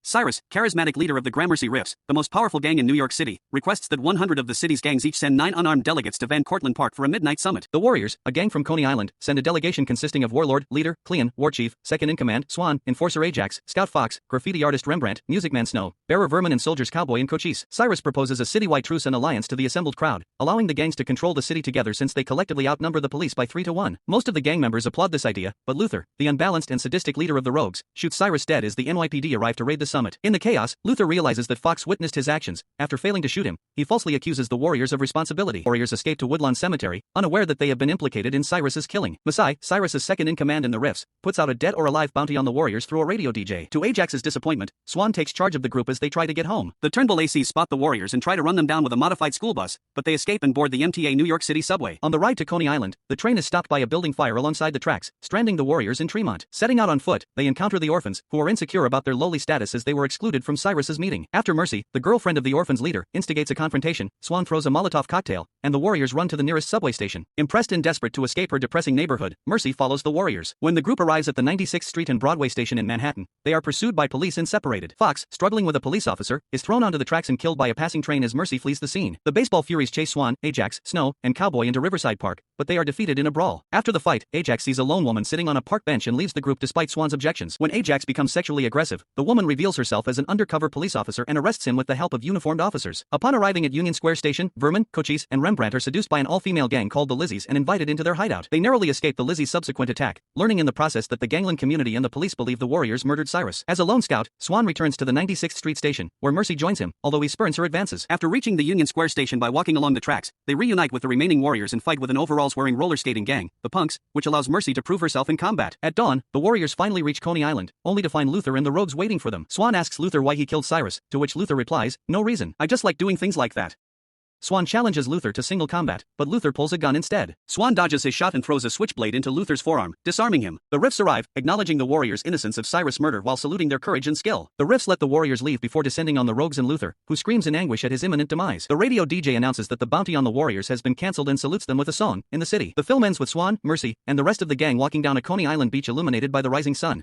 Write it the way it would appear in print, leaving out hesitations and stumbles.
Cyrus, charismatic leader of the Gramercy Riffs, the most powerful gang in New York City, requests that 100 of the city's gangs each send 9 unarmed delegates to Van Cortlandt Park for a midnight summit. The Warriors, a gang from Coney Island, send a delegation consisting of Warlord, Leader, Cleon, War Chief, Second in Command, Swan, Enforcer Ajax, Scout Fox, Graffiti Artist Rembrandt, Music Man Snow, Bearer Vermin and Soldiers Cowboy and Cochise. Cyrus proposes a citywide truce and alliance to the assembled crowd, allowing the gangs to control the city together since they collectively outnumber the police by 3 to 1. Most of the gang members applaud this idea, but Luther, the unbalanced and sadistic leader of the rogues, shoots Cyrus dead as the NYPD arrive to raid the summit. In the chaos, Luther realizes that Fox witnessed his actions. After failing to shoot him, he falsely accuses the Warriors of responsibility. Warriors escape to Woodlawn Cemetery, unaware that they have been implicated in Cyrus's killing. Masai, Cyrus's second in command in the Riffs, puts out a dead or alive bounty on the Warriors through a radio DJ. To Ajax's disappointment, Swan takes charge of the group as they try to get home. The Turnbull ACs spot the Warriors and try to run them down with a modified school bus, but they escape and board the MTA New York City subway. On the ride to Coney Island, the train is stopped by a building fire alongside the tracks, stranding the Warriors in Tremont. Setting out on foot, they encounter the orphans, who are insecure about their lowly status as they were excluded from Cyrus's meeting. After Mercy, the girlfriend of the orphans' leader, instigates a confrontation, Swan throws a Molotov cocktail, and the Warriors run to the nearest subway station. Impressed and desperate to escape her depressing neighborhood, Mercy follows the Warriors. When the group arrives at the 96th Street and Broadway station in Manhattan, they are pursued by police and separated. Fox, struggling with a police officer, is thrown onto the tracks and killed by a passing train as Mercy flees the scene. The baseball furies chase Swan, Ajax, Snow, and Cowboy into Riverside Park, but they are defeated in a brawl. After the fight, Ajax sees a lone woman sitting on a park bench and leaves the group despite Swan's objections. When Ajax becomes sexually aggressive, the woman reveals herself as an undercover police officer and arrests him with the help of uniformed officers. Upon arriving at Union Square Station, Vermin, Cochise, and Rembrandt are seduced by an all-female gang called the Lizzies and invited into their hideout. They narrowly escape the Lizzies' subsequent attack, learning in the process that the gangland community and the police believe the Warriors murdered Cyrus. As a lone scout, Swan returns to the 96th Street station, where Mercy joins him, although he spurns her advances. After reaching the Union Square Station by walking along the tracks, they reunite with the remaining Warriors and fight with an overalls-wearing roller skating gang, the Punks, which allows Mercy to prove herself in combat. At dawn, the Warriors finally reach Coney Island, only to find Luther and the rogues waiting for them. Swan asks Luther why he killed Cyrus, to which Luther replies, "No reason. I just like doing things like that." Swan challenges Luther to single combat, but Luther pulls a gun instead. Swan dodges his shot and throws a switchblade into Luther's forearm, disarming him. The Riffs arrive, acknowledging the Warriors' innocence of Cyrus' murder while saluting their courage and skill. The Riffs let the Warriors leave before descending on the rogues and Luther, who screams in anguish at his imminent demise. The radio DJ announces that the bounty on the Warriors has been cancelled and salutes them with a song, In the City. The film ends with Swan, Mercy, and the rest of the gang walking down a Coney Island beach illuminated by the rising sun.